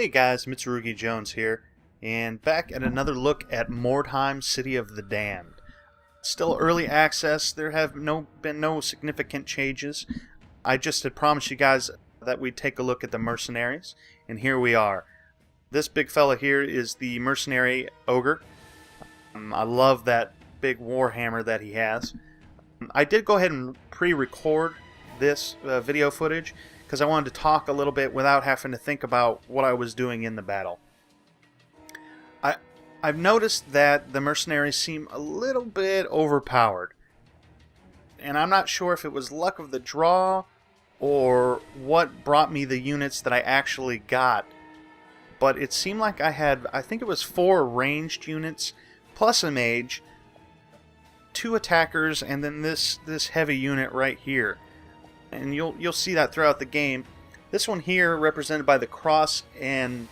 Hey guys, Mitsurugi Jones here, and back at another look at Mordheim, City of the Damned. Still early access, there have been no significant changes. I just had promised you guys that we'd take a look at the Mercenaries, and here we are. This big fella here is the Mercenary Ogre. I love that big warhammer that he has. I did go ahead and pre-record this video footage, because I wanted to talk a little bit without having to think about what I was doing in the battle. I've noticed that the mercenaries seem a little bit overpowered. And I'm not sure if it was luck of the draw or what brought me the units that I actually got. But it seemed like I think it was 4 ranged units, plus a mage, 2 attackers, and then this heavy unit right here. And you'll see that throughout the game. This one here, represented by the cross and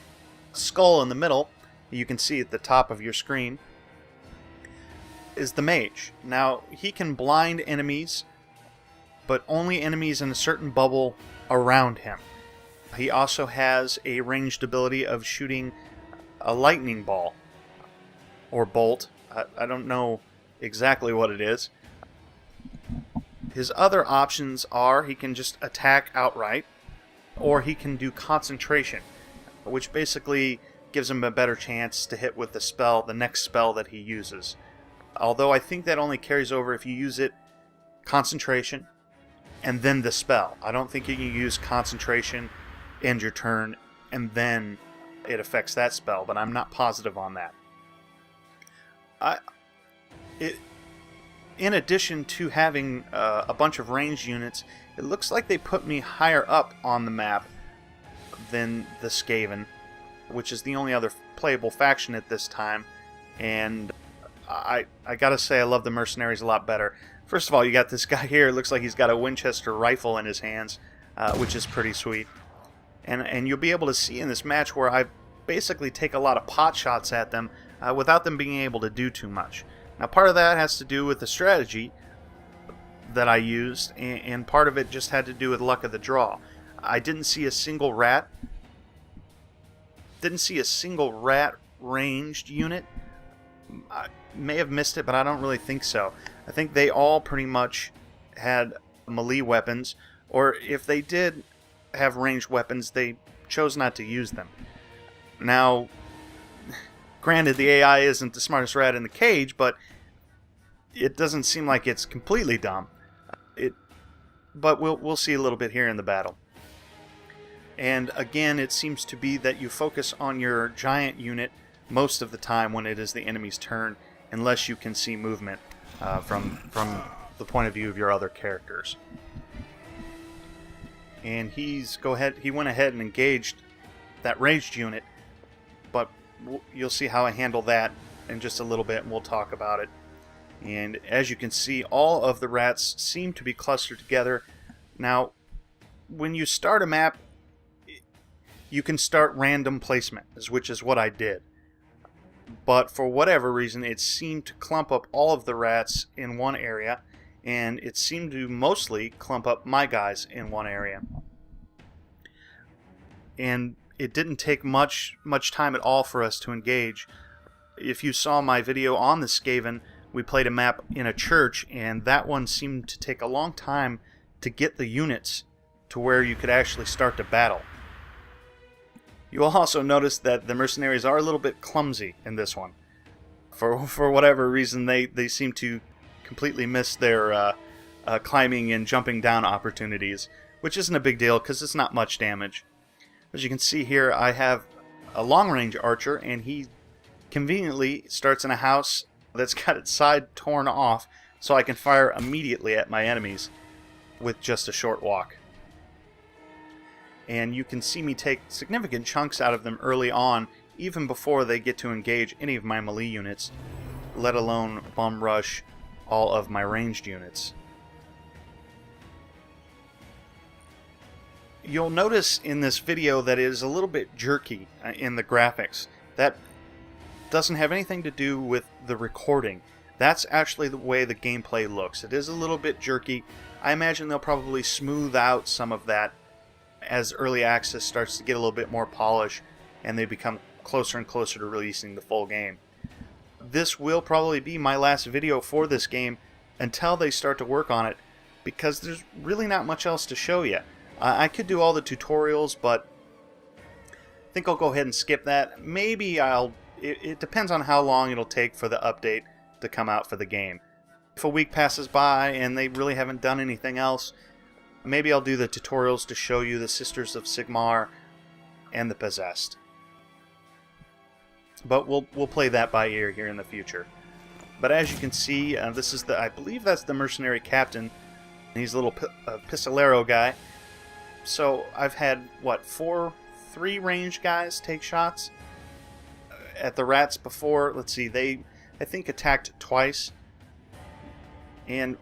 skull in the middle, you can see at the top of your screen, is the Mage. Now, he can blind enemies, but only enemies in a certain bubble around him. He also has a ranged ability of shooting a lightning ball, or bolt. I don't know exactly what it is. His other options are he can just attack outright, or he can do concentration, which basically gives him a better chance to hit with the next spell that he uses. Although I think that only carries over if you use it concentration and then the spell. I don't think you can use concentration, end your turn, and then it affects that spell, but I'm not positive on that. In addition to having a bunch of ranged units, it looks like they put me higher up on the map than the Skaven, which is the only other playable faction at this time. And I gotta say, I love the Mercenaries a lot better. First of all, you got this guy here. It looks like he's got a Winchester rifle in his hands, which is pretty sweet. And you'll be able to see in this match where I basically take a lot of pot shots at them without them being able to do too much. Now, part of that has to do with the strategy that I used, and part of it just had to do with luck of the draw. I didn't see a single rat. Didn't see a single rat ranged unit. I may have missed it, but I don't really think so. I think they all pretty much had melee weapons, or if they did have ranged weapons, they chose not to use them. Now, granted, the AI isn't the smartest rat in the cage, but it doesn't seem like it's completely dumb. But we'll see a little bit here in the battle. And again, it seems to be that you focus on your giant unit most of the time when it is the enemy's turn, unless you can see movement from the point of view of your other characters. And he went ahead and engaged that ranged unit, but you'll see how I handle that in just a little bit, and we'll talk about it. And as you can see, all of the rats seem to be clustered together. Now, when you start a map, you can start random placement, which is what I did. But for whatever reason, it seemed to clump up all of the rats in one area, and it seemed to mostly clump up my guys in one area. And it didn't take much time at all for us to engage. If you saw my video on the Skaven, we played a map in a church, and that one seemed to take a long time to get the units to where you could actually start to battle. You will also notice that the Mercenaries are a little bit clumsy in this one. For whatever reason, they seem to completely miss their climbing and jumping down opportunities, which isn't a big deal because it's not much damage. As you can see here, I have a long-range archer, and he conveniently starts in a house that's got its side torn off, so I can fire immediately at my enemies with just a short walk. And you can see me take significant chunks out of them early on, even before they get to engage any of my melee units, let alone bum rush all of my ranged units. You'll notice in this video that it is a little bit jerky in the graphics. That doesn't have anything to do with the recording. That's actually the way the gameplay looks. It is a little bit jerky. I imagine they'll probably smooth out some of that as early access starts to get a little bit more polish and they become closer and closer to releasing the full game. This will probably be my last video for this game until they start to work on it, because there's really not much else to show you. I could do all the tutorials, but I think I'll go ahead and skip that. Maybe it depends on how long it'll take for the update to come out for the game. If a week passes by and they really haven't done anything else, maybe I'll do the tutorials to show you the Sisters of Sigmar and the Possessed. But we'll play that by ear here in the future. But as you can see, this is I believe that's the Mercenary Captain. He's a little pistolero guy. So I've had, what, 3 ranged guys take shots at the rats before. Let's see, they, I think, attacked twice. And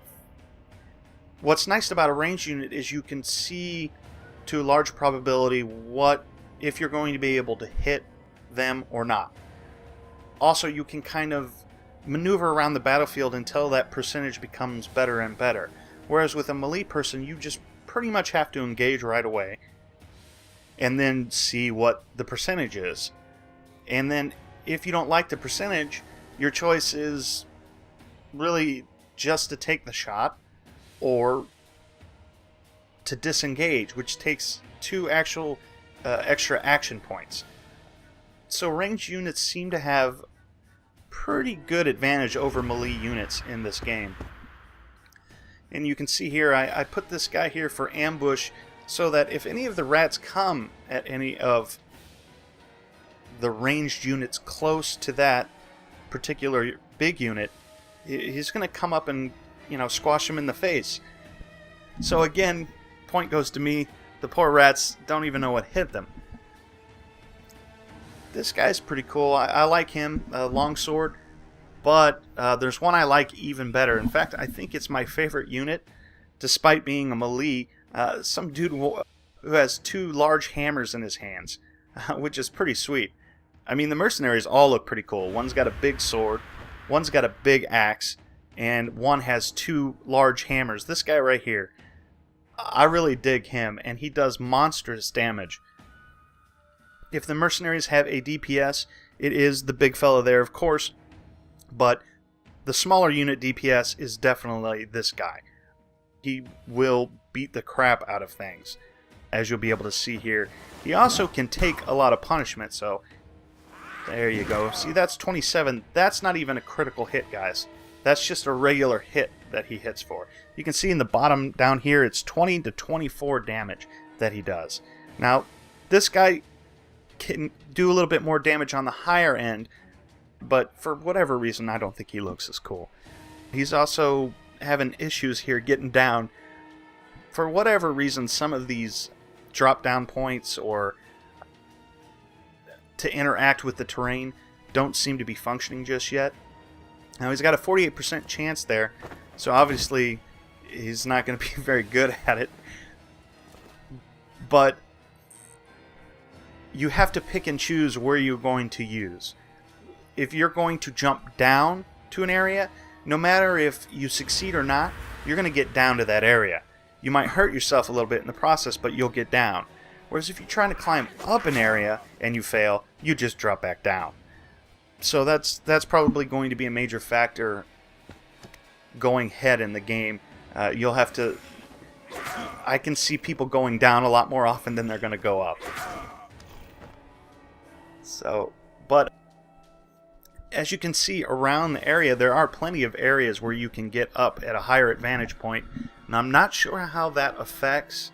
what's nice about a ranged unit is you can see to a large probability if you're going to be able to hit them or not. Also, you can kind of maneuver around the battlefield until that percentage becomes better and better. Whereas with a melee person, you just pretty much have to engage right away and then see what the percentage is. And then if you don't like the percentage, your choice is really just to take the shot or to disengage, which takes 2 actual extra action points. So ranged units seem to have pretty good advantage over melee units in this game. And you can see here, I put this guy here for ambush so that if any of the rats come at any of the ranged units close to that particular big unit, he's going to come up and, squash him in the face. So again, point goes to me, the poor rats don't even know what hit them. This guy's pretty cool. I like him, longsword. But there's one I like even better. In fact, I think it's my favorite unit, despite being a melee. Some dude who has 2 large hammers in his hands, which is pretty sweet. I mean, the Mercenaries all look pretty cool. One's got a big sword, one's got a big axe, and one has 2 large hammers. This guy right here, I really dig him, and he does monstrous damage. If the Mercenaries have a DPS, it is the big fella there, of course. But the smaller unit DPS is definitely this guy. He will beat the crap out of things, as you'll be able to see here. He also can take a lot of punishment, so there you go. See, that's 27. That's not even a critical hit, guys. That's just a regular hit that he hits for. You can see in the bottom down here, it's 20 to 24 damage that he does. Now, this guy can do a little bit more damage on the higher end, but for whatever reason, I don't think he looks as cool. He's also having issues here getting down. For whatever reason, some of these drop down points or to interact with the terrain don't seem to be functioning just yet. Now, he's got a 48% chance there, so obviously he's not going to be very good at it. But you have to pick and choose where you're going to use. If you're going to jump down to an area, no matter if you succeed or not, you're going to get down to that area. You might hurt yourself a little bit in the process, but you'll get down. Whereas if you're trying to climb up an area and you fail, you just drop back down. So that's probably going to be a major factor going ahead in the game. You'll have to... I can see people going down a lot more often than they're going to go up. So, but as you can see around the area, there are plenty of areas where you can get up at a higher advantage point. And I'm not sure how that affects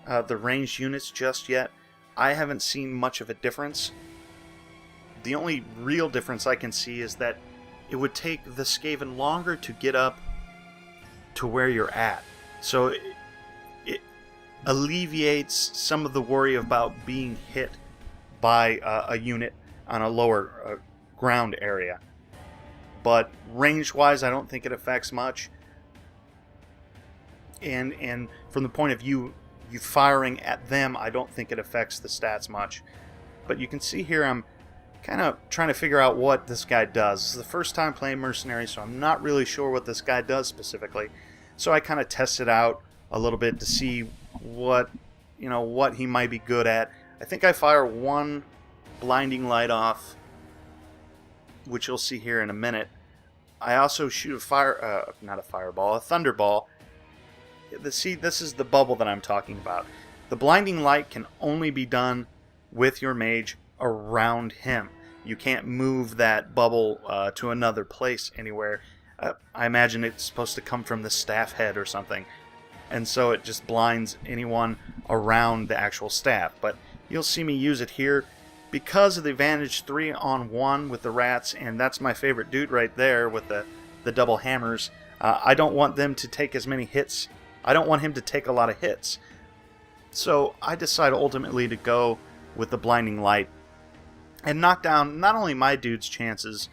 the ranged units just yet. I haven't seen much of a difference. The only real difference I can see is that it would take the Skaven longer to get up to where you're at. So it alleviates some of the worry about being hit by a unit on a lower ground area. But range-wise, I don't think it affects much. And from the point of view you firing at them, I don't think it affects the stats much. But you can see here I'm kind of trying to figure out what this guy does. This is the first time playing Mercenary, so I'm not really sure what this guy does specifically. So I kind of tested out a little bit to see what he might be good at. I think I fire one blinding light off, which you'll see here in a minute. I also shoot a not a fireball, a thunderball. See, this is the bubble that I'm talking about. The blinding light can only be done with your mage around him. You can't move that bubble to another place anywhere. I imagine it's supposed to come from the staff head or something. And so it just blinds anyone around the actual staff. But you'll see me use it here because of the advantage 3-on-1 with the rats, and that's my favorite dude right there with the double hammers. I don't want them to take as many hits. I don't want him to take a lot of hits. So I decide ultimately to go with the blinding light and knock down not only my dude's chances,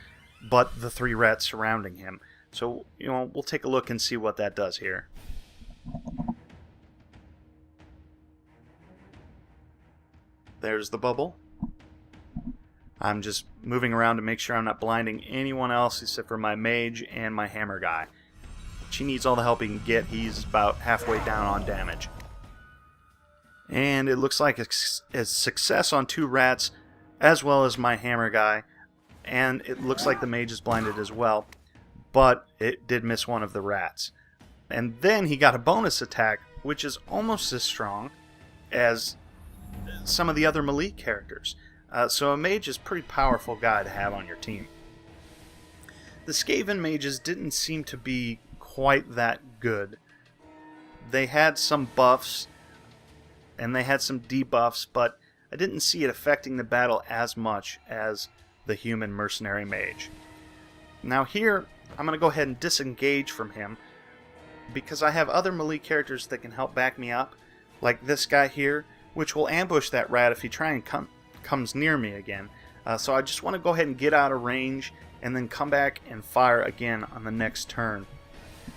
but the 3 rats surrounding him. So, we'll take a look and see what that does here. There's the bubble. I'm just moving around to make sure I'm not blinding anyone else except for my mage and my hammer guy. He needs all the help he can get. He's about halfway down on damage. And it looks like a success on 2 rats, as well as my hammer guy. And it looks like the mage is blinded as well, but it did miss one of the rats. And then he got a bonus attack, which is almost as strong as some of the other melee characters. So a mage is a pretty powerful guy to have on your team. The Skaven mages didn't seem to be quite that good. They had some buffs and they had some debuffs, but I didn't see it affecting the battle as much as the human mercenary mage. Now here, I'm going to go ahead and disengage from him because I have other melee characters that can help back me up, like this guy here, which will ambush that rat if he comes near me again. So I just want to go ahead and get out of range and then come back and fire again on the next turn.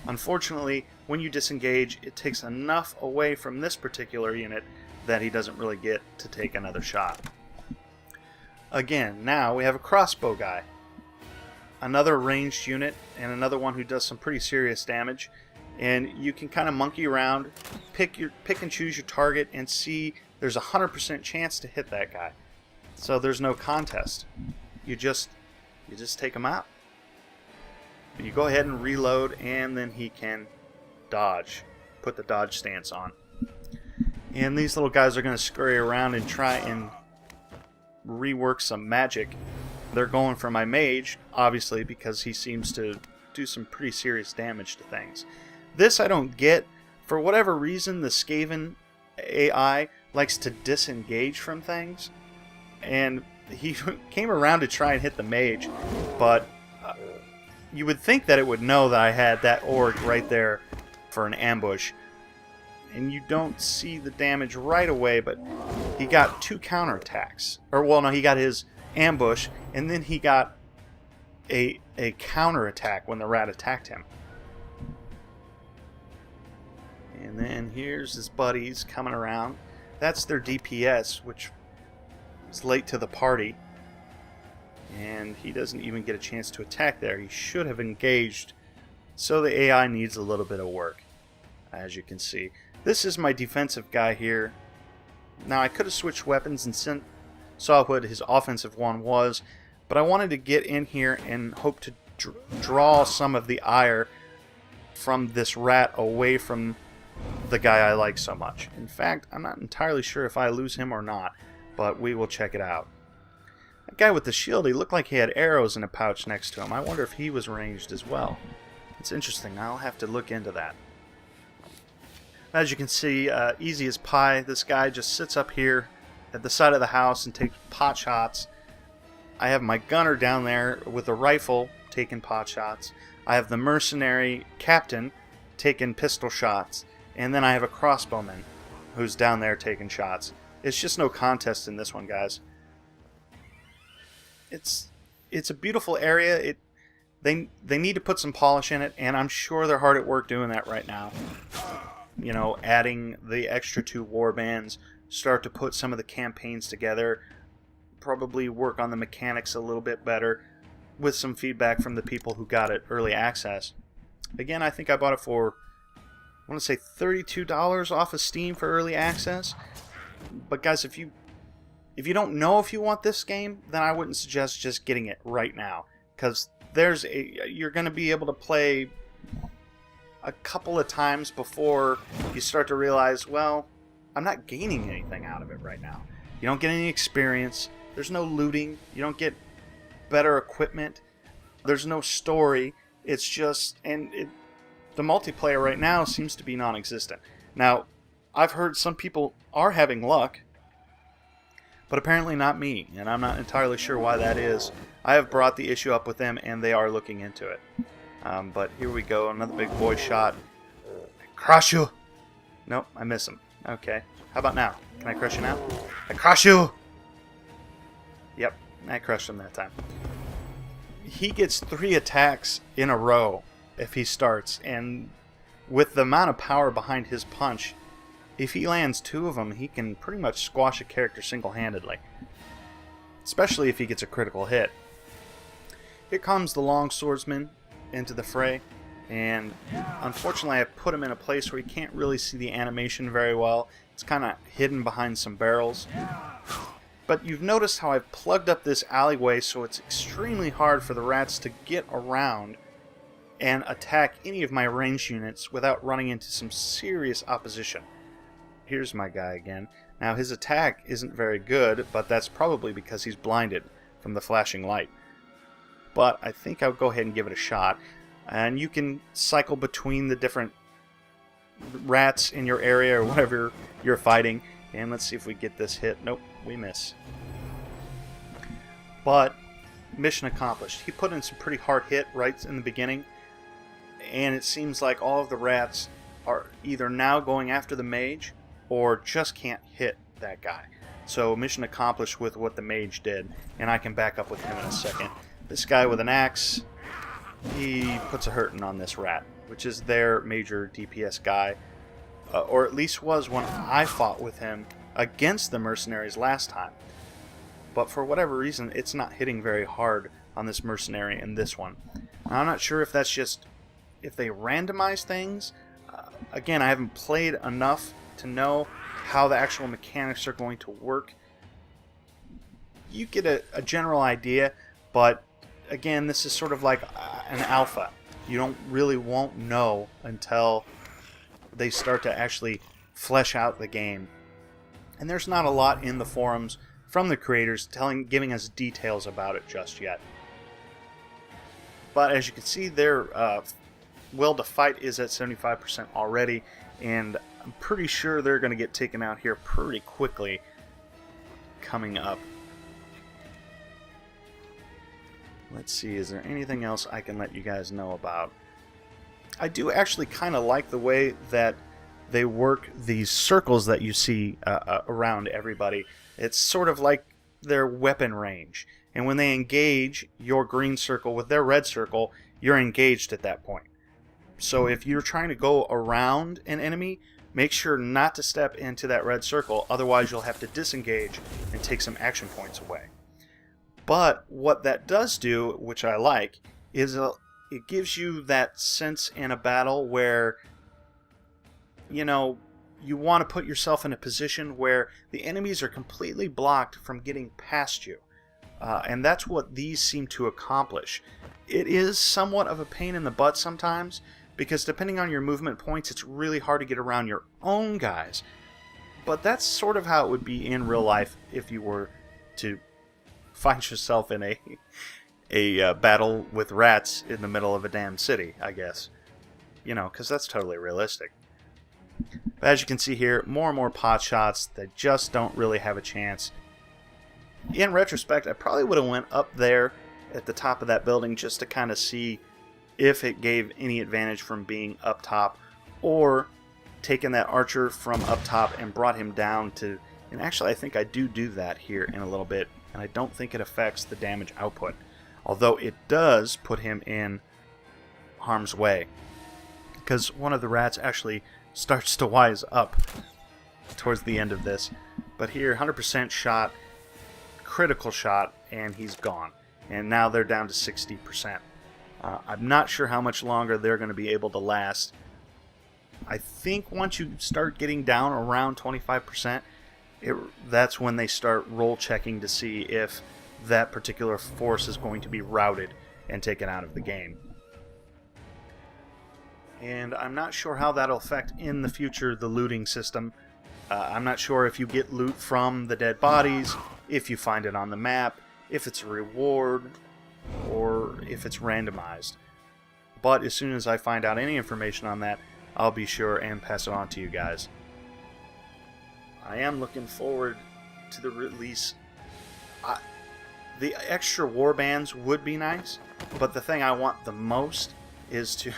Unfortunately, when you disengage, it takes enough away from this particular unit that he doesn't really get to take another shot. Again, now we have a crossbow guy. Another ranged unit, and another one who does some pretty serious damage. And you can kind of monkey around, pick and choose your target, and see there's a 100% chance to hit that guy. So there's no contest. You just take him out. You go ahead and reload, and then he can dodge. Put the dodge stance on. And these little guys are going to scurry around and try and rework some magic. They're going for my mage, obviously, because he seems to do some pretty serious damage to things. This I don't get. For whatever reason, the Skaven AI likes to disengage from things. And he came around to try and hit the mage, but you would think that it would know that I had that orc right there for an ambush. And you don't see the damage right away, but he got 2 counterattacks. Or, well, no, he got his ambush, and then he got a counterattack when the rat attacked him. And then here's his buddies coming around. That's their DPS, which is late to the party. And he doesn't even get a chance to attack there. He should have engaged. So the AI needs a little bit of work, as you can see. This is my defensive guy here. Now I could have switched weapons and saw what his offensive one was, but I wanted to get in here and hope to draw some of the ire from this rat away from the guy I like so much. In fact, I'm not entirely sure if I lose him or not, but we will check it out. That guy with the shield, he looked like he had arrows in a pouch next to him. I wonder if he was ranged as well. It's interesting. I'll have to look into that. As you can see, easy as pie. This guy just sits up here at the side of the house and takes pot shots. I have my gunner down there with a rifle taking pot shots. I have the mercenary captain taking pistol shots. And then I have a crossbowman who's down there taking shots. It's just no contest in this one, guys. It's a beautiful area. They need to put some polish in it, and I'm sure they're hard at work doing that right now. You know, adding the extra 2 warbands, start to put some of the campaigns together, probably work on the mechanics a little bit better with some feedback from the people who got it early access. Again, I think I bought it for, I want to say $32 off of Steam for early access. But guys, if you if you don't know if you want this game, then I wouldn't suggest just getting it right now, because you're going to be able to play a couple of times before you start to realize, well, I'm not gaining anything out of it right now. You don't get any experience. There's no looting. You don't get better equipment. There's no story. It's just, the multiplayer right now seems to be non-existent. Now, I've heard some people are having luck, but apparently not me, and I'm not entirely sure why that is. I have brought the issue up with them, and they are looking into it. But here we go, another big boy shot. Crush you! Nope, I miss him. Okay, how about now? Can I crush you now? I crush you! Yep, I crushed him that time. He gets 3 attacks in a row if he starts, and with the amount of power behind his punch, if he lands 2 of them, he can pretty much squash a character single-handedly. Especially if he gets a critical hit. Here comes the long swordsman into the fray, and unfortunately I put him in a place where he can't really see the animation very well. It's kind of hidden behind some barrels. But you've noticed how I've plugged up this alleyway so it's extremely hard for the rats to get around and attack any of my ranged units without running into some serious opposition. Here's my guy again. Now his attack isn't very good, but that's probably because he's blinded from the flashing light. But I think I'll go ahead and give it a shot. And you can cycle between the different rats in your area or whatever you're fighting. And let's see if we get this hit. Nope, we miss. But mission accomplished. He put in some pretty hard hit right in the beginning. And it seems like all of the rats are either now going after the mage or just can't hit that guy. So mission accomplished with what the mage did. And I can back up with him in a second. This guy with an axe, he puts a hurting on this rat, which is their major DPS guy. Or at least was when I fought with him against the mercenaries last time. But for whatever reason, it's not hitting very hard on this mercenary in this one. I'm not sure if that's just if they randomize things. Again, I haven't played enough to know how the actual mechanics are going to work. You get a general idea, but again, this is sort of like an alpha. You won't know until they start to actually flesh out the game. And there's not a lot in the forums from the creators giving us details about it just yet. But as you can see, their will to fight is at 75% already, and I'm pretty sure they're going to get taken out here pretty quickly coming up. Let's see, is there anything else I can let you guys know about? I do actually kind of like the way that they work these circles that you see around everybody. It's sort of like their weapon range. And when they engage your green circle with their red circle, you're engaged at that point. So if you're trying to go around an enemy, make sure not to step into that red circle, otherwise you'll have to disengage and take some action points away. But what that does do, which I like, is it gives you that sense in a battle where, you know, you want to put yourself in a position where the enemies are completely blocked from getting past you. And that's what these seem to accomplish. It is somewhat of a pain in the butt sometimes, because depending on your movement points, it's really hard to get around your own guys. But that's sort of how it would be in real life if you were to find yourself in a battle with rats in the middle of a damn city, I guess. You know, because that's totally realistic. But as you can see here, more and more pot shots that just don't really have a chance. In retrospect, I probably would have went up there at the top of that building just to kind of see if it gave any advantage from being up top, or taken that archer from up top and brought him down to... And actually, I think I do that here in a little bit, and I don't think it affects the damage output. Although it does put him in harm's way, because one of the rats actually starts to wise up towards the end of this. But here, 100% shot, critical shot, and he's gone. And now they're down to 60%. I'm not sure how much longer they're going to be able to last. I think once you start getting down around 25%, that's when they start roll checking to see if that particular force is going to be routed and taken out of the game. And I'm not sure how that'll affect in the future the looting system. I'm not sure if you get loot from the dead bodies, if you find it on the map, if it's a reward, or if it's randomized. But as soon as I find out any information on that, I'll be sure and pass it on to you guys. I am looking forward to the release. The extra warbands would be nice, but the thing I want the most is to...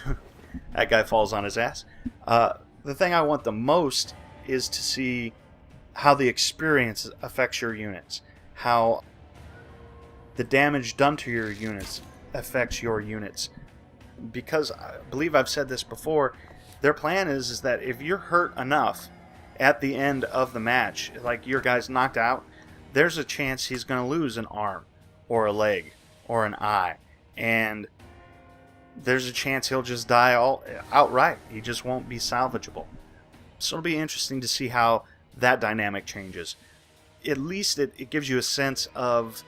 that guy falls on his ass. The thing I want the most is to see how the experience affects your units, how the damage done to your units affects your units. Because I believe I've said this before, their plan is that if you're hurt enough at the end of the match, like your guy's knocked out, there's a chance he's going to lose an arm or a leg or an eye, and there's a chance he'll just die outright. He just won't be salvageable. So it'll be interesting to see how that dynamic changes. At least it gives you a sense of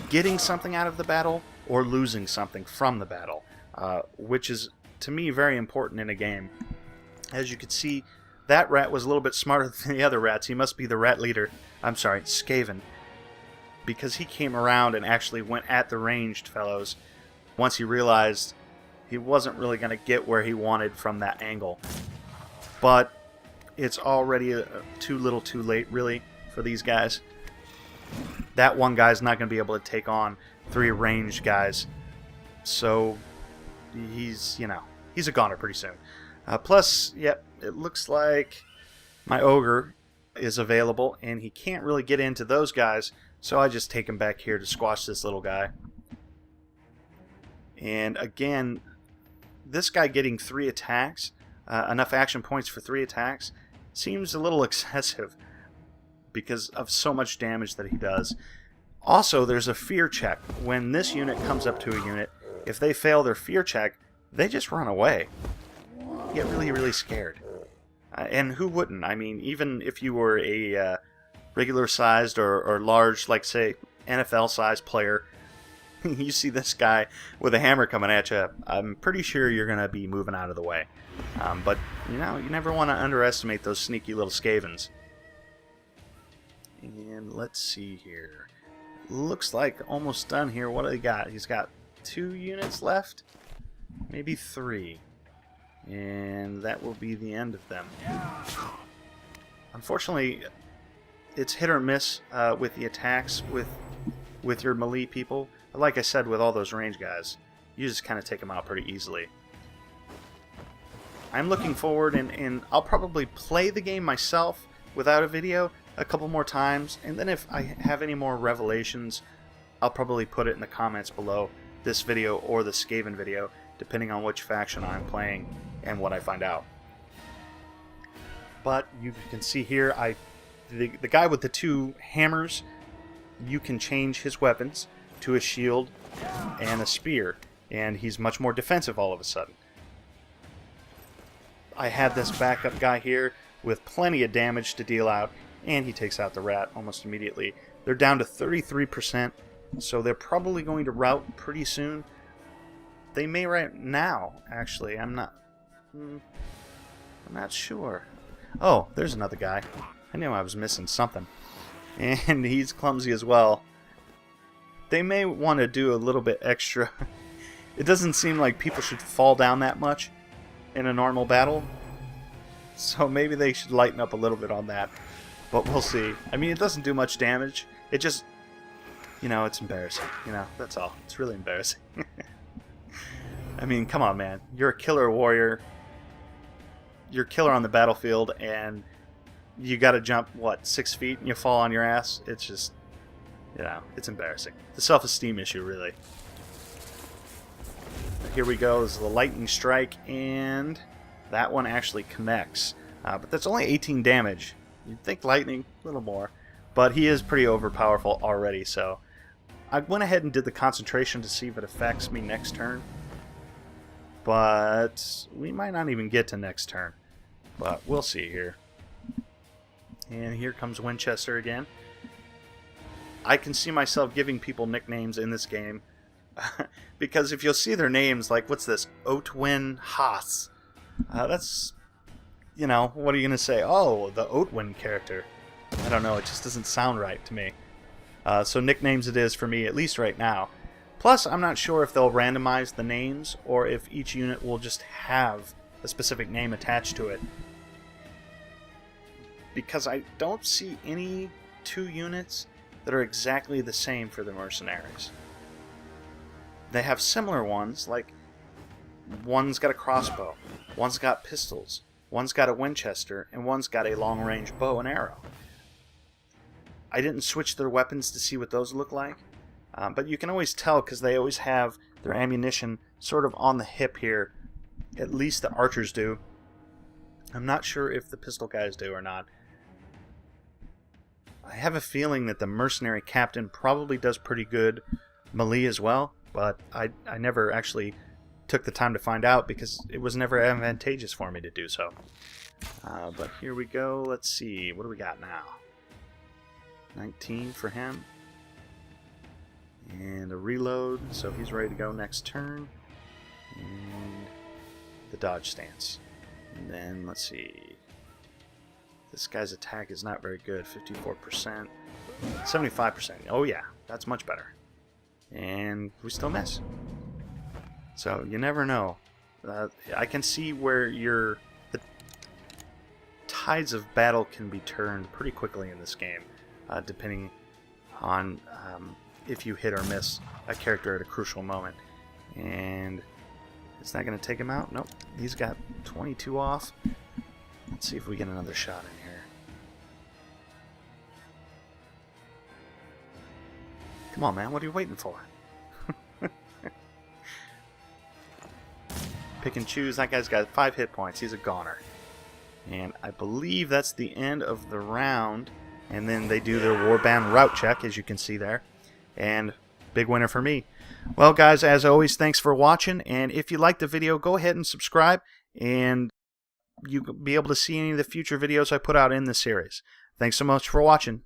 getting something out of the battle or losing something from the battle, which is, to me, very important in a game. As you can see, that rat was a little bit smarter than the other rats. He must be the rat leader. I'm sorry, Skaven. Because he came around and actually went at the ranged fellows once he realized he wasn't really going to get where he wanted from that angle. But it's already too little too late, really, for these guys. That one guy's not going to be able to take on 3 ranged guys. So he's a goner pretty soon. Plus, yep, it looks like my ogre is available, and he can't really get into those guys, so I just take him back here to squash this little guy. And again, this guy getting 3 attacks, enough action points for 3 attacks, seems a little excessive because of so much damage that he does. Also, there's a fear check. When this unit comes up to a unit, if they fail their fear check, they just run away. You get really, really scared. And who wouldn't? I mean, even if you were a regular-sized or large, like, say, NFL-sized player, you see this guy with a hammer coming at you, I'm pretty sure you're going to be moving out of the way. But, you never want to underestimate those sneaky little Skavens. And let's see here. Looks like almost done here. What do they got? He's got 2 units left? Maybe 3. And that will be the end of them. Unfortunately, it's hit or miss with the attacks with your melee people. But like I said, with all those range guys, you just kind of take them out pretty easily. I'm looking forward, and I'll probably play the game myself without a video a couple more times, and then if I have any more revelations, I'll probably put it in the comments below this video or the Skaven video, depending on which faction I'm playing and what I find out. But you can see here, the guy with the 2 hammers, you can change his weapons to a shield and a spear, and he's much more defensive all of a sudden. I had this backup guy here with plenty of damage to deal out, and he takes out the rat almost immediately. They're down to 33%, so they're probably going to rout pretty soon. They may right now, actually. I'm not sure. Oh, there's another guy. I knew I was missing something. And he's clumsy as well. They may want to do a little bit extra. It doesn't seem like people should fall down that much in a normal battle. So maybe they should lighten up a little bit on that. But we'll see. I mean, it doesn't do much damage. It just, it's embarrassing. That's all. It's really embarrassing. I mean, come on, man. You're a killer warrior. You're a killer on the battlefield, and you got to jump, 6 feet, and you fall on your ass? It's just, it's embarrassing. The self-esteem issue, really. Here we go. This is the lightning strike, and that one actually connects. But that's only 18 damage. You'd think lightning, a little more. But he is pretty overpowerful already, so I went ahead and did the concentration to see if it affects me next turn. But we might not even get to next turn. But we'll see here. And here comes Winchester again. I can see myself giving people nicknames in this game. Because if you'll see their names, like, what's this? Otwin Haas. That's, you know, what are you going to say? Oh, the Otwin character. I don't know, it just doesn't sound right to me. So nicknames it is for me, at least right now. Plus, I'm not sure if they'll randomize the names, or if each unit will just have a specific name attached to it. Because I don't see any 2 units that are exactly the same for the Mercenaries. They have similar ones, like one's got a crossbow, one's got pistols, one's got a Winchester, and one's got a long-range bow and arrow. I didn't switch their weapons to see what those look like, but you can always tell because they always have their ammunition sort of on the hip here. At least the archers do. I'm not sure if the pistol guys do or not. I have a feeling that the mercenary captain probably does pretty good melee as well, but I never actually took the time to find out because it was never advantageous for me to do so. But here we go. Let's see. What do we got now? 19 for him. And a reload, so he's ready to go next turn. And the dodge stance. And then, let's see. This guy's attack is not very good. 54%. 75%. Oh yeah, that's much better. And we still miss. So, you never know. I can see where the tides of battle can be turned pretty quickly in this game. Depending on if you hit or miss a character at a crucial moment. And is that going to take him out? Nope. He's got 22 off. Let's see if we get another shot in here. Come on, man. What are you waiting for? Pick and choose. That guy's got 5 hit points. He's a goner. And I believe that's the end of the round. And then they do their Warband route check, as you can see there. And big winner for me. Well, guys, as always, thanks for watching. And if you liked the video, go ahead and subscribe. And you'll be able to see any of the future videos I put out in this series. Thanks so much for watching.